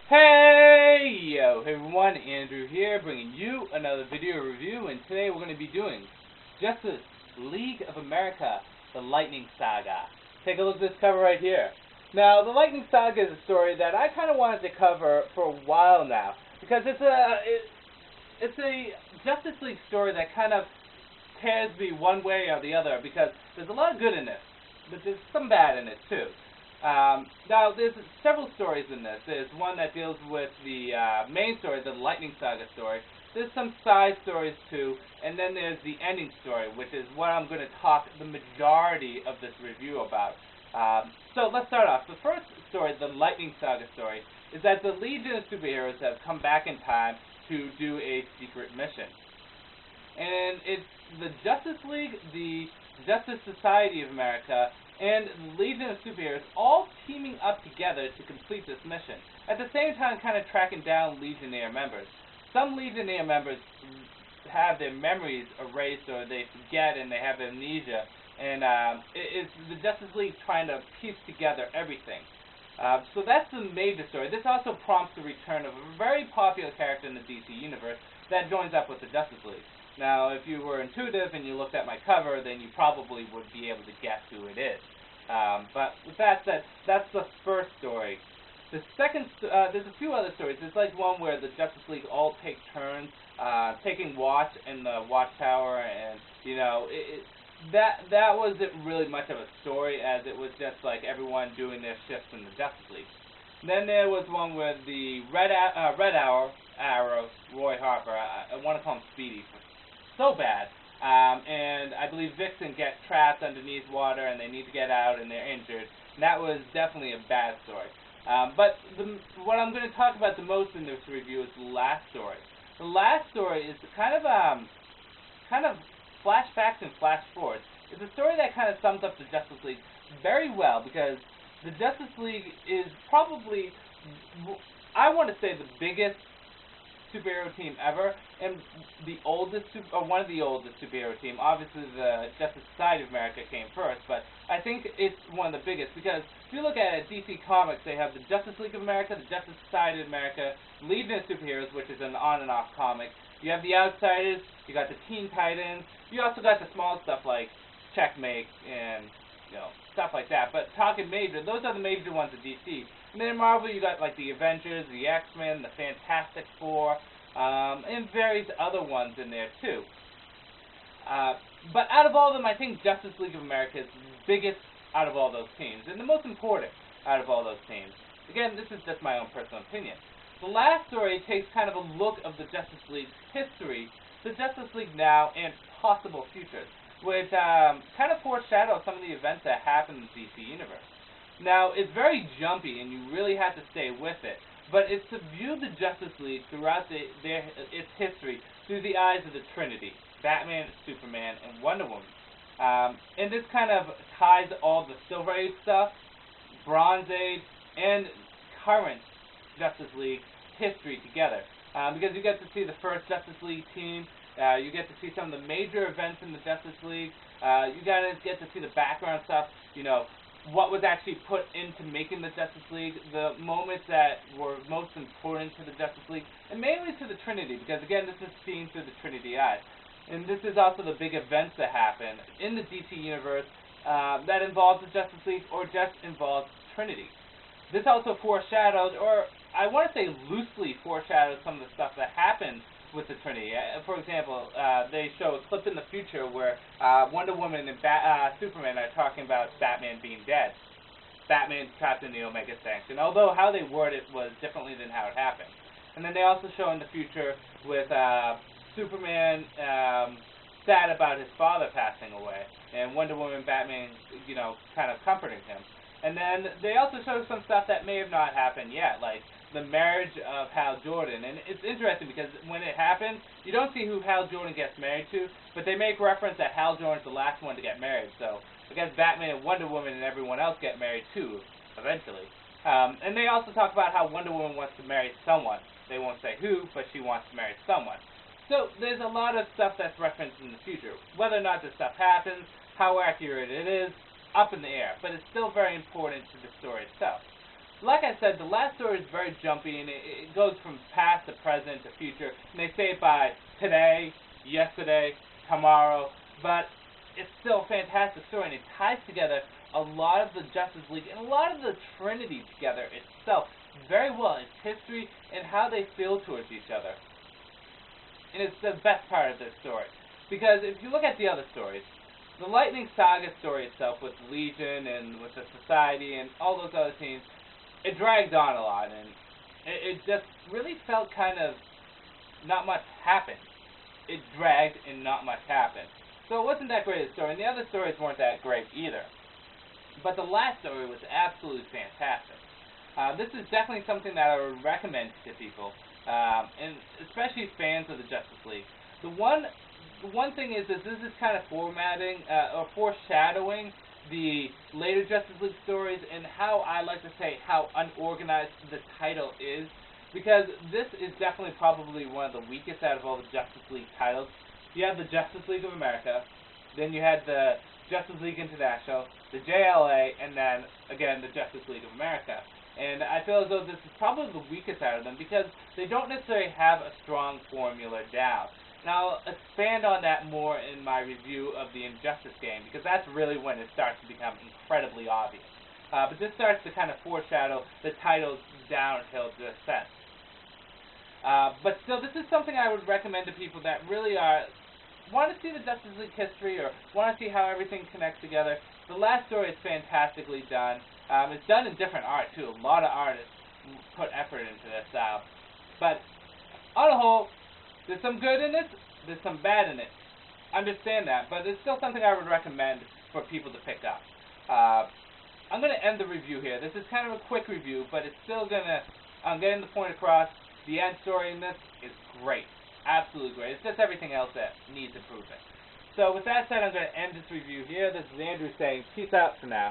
Hey yo, hey everyone, Andrew here, bringing you another video review, and today we're going to be doing Justice League of America, the Lightning Saga. Take a look at this cover right here. Now, the Lightning Saga is a story that I kind of wanted to cover for a while now, because it's a Justice League story that kind of tears me one way or the other, because there's a lot of good in it, but there's some bad in it too. Now, there's several stories in this. There's one that deals with the main story, the Lightning Saga story. There's some side stories too, and then there's the ending story, which is what I'm going to talk the majority of this review about. So let's start off. The first story, the Lightning Saga story, is that the Legion of Superheroes have come back in time to do a secret mission. And it's the Justice League, the Justice Society of America, and the Legion of Superheroes all teaming up together to complete this mission. At the same time, kind of tracking down Legionnaire members. Some Legionnaire members have their memories erased, or they forget and they have amnesia, and it's the Justice League trying to piece together everything. So that's the major story. This also prompts the return of a very popular character in the DC universe that joins up with the Justice League. Now, if you were intuitive and you looked at my cover, then you probably would be able to guess who it is. But with that said, that's the first story. The second, there's a few other stories. There's like one where the Justice League all take turns taking watch in the watchtower, and you know, that wasn't really much of a story, as it was just like everyone doing their shifts in the Justice League. And then there was one where the Red Arrow, Roy Harper, I want to call him Speedy, so bad. And I believe Vixen gets trapped underneath water and they need to get out and they're injured. And that was definitely a bad story. But what I'm going to talk about the most in this review is the last story. The last story is kind of flashbacks and flash forwards. It's a story that kind of sums up the Justice League very well, because the Justice League is probably, I want to say, the biggest superhero team ever, and the oldest, or one of the oldest superhero team. Obviously, the Justice Society of America came first, but I think it's one of the biggest, because if you look at it, DC Comics, they have the Justice League of America, the Justice Society of America, Legion of Superheroes, which is an on and off comic. You have the Outsiders, you got the Teen Titans, you also got the small stuff like Checkmate and, you know, stuff like that. But talking major, those are the major ones at DC. And then in Marvel, you got like the Avengers, the X-Men, the Fantastic Four, and various other ones in there too. But out of all of them, I think Justice League of America is the biggest out of all those teams, and the most important out of all those teams. Again, this is just my own personal opinion. The last story takes kind of a look of the Justice League's history, the Justice League now, and possible futures, which kind of foreshadow some of the events that happen in the DC universe. Now, it's very jumpy, and you really have to stay with it, but it's to view the Justice League throughout its history through the eyes of the Trinity: Batman, Superman, and Wonder Woman. And this kind of ties all the Silver Age stuff, Bronze Age, and current Justice League history together. Because you get to see the first Justice League team, you get to see some of the major events in the Justice League, you get to see the background stuff, you know, what was actually put into making the Justice League, the moments that were most important to the Justice League, and mainly to the Trinity, because again, this is seen through the Trinity eyes. And this is also the big events that happen in the DC universe that involves the Justice League or just involves Trinity. This also foreshadows, or I want to say loosely foreshadows, some of the stuff that happened with the Trinity. For example, they show a clip in the future where Wonder Woman and Superman are talking about Batman being dead. Batman trapped in the Omega Sanction, although how they word it was differently than how it happened. And then they also show in the future with Superman sad about his father passing away, and Wonder Woman and Batman, you know, kind of comforting him. And then they also show some stuff that may have not happened yet, like the marriage of Hal Jordan. And it's interesting because when it happens, you don't see who Hal Jordan gets married to, but they make reference that Hal Jordan's the last one to get married. So I guess Batman and Wonder Woman and everyone else get married too, eventually. And they also talk about how Wonder Woman wants to marry someone. They won't say who, but she wants to marry someone. So there's a lot of stuff that's referenced in the future. Whether or not this stuff happens, how accurate it is, up in the air, but it's still very important to the story itself. like I said, the last story is very jumpy, and it goes from past to present to future, and they say it by today, yesterday, tomorrow, but it's still a fantastic story, and it ties together a lot of the Justice League and a lot of the Trinity together itself very well. Its history and how they feel towards each other. And it's the best part of this story. Because if you look at the other stories, the Lightning Saga story itself with Legion and with the Society and all those other teams, it dragged on a lot, and it just really felt kind of not much happened. It dragged and not much happened. So it wasn't that great a story, and the other stories weren't that great either. But the last story was absolutely fantastic. This is definitely something that I would recommend to people, and especially fans of the Justice League. The one thing is that this is kind of formatting or foreshadowing the later Justice League stories, and how I like to say how unorganized the title is, because this is definitely probably one of the weakest out of all the Justice League titles. You have the Justice League of America, then you had the Justice League International, the JLA, and then again the Justice League of America. And I feel as though this is probably the weakest out of them because they don't necessarily have a strong formula down. Now, I'll expand on that more in my review of the Injustice game, because that's really when it starts to become incredibly obvious. But this starts to kind of foreshadow the titles downhill descent. But still, this is something I would recommend to people that really want to see the Justice League history or want to see how everything connects together. The last story is fantastically done. It's done in different art, too. A lot of artists put effort into this. But on the whole, there's some good in it, there's some bad in it. Understand that, but it's still something I would recommend for people to pick up. I'm going to end the review here. This is kind of a quick review, but it's still I'm getting the point across. The end story in this is great. Absolutely great. It's just everything else that needs improvement. So with that said, I'm going to end this review here. This is Andrew saying peace out for now.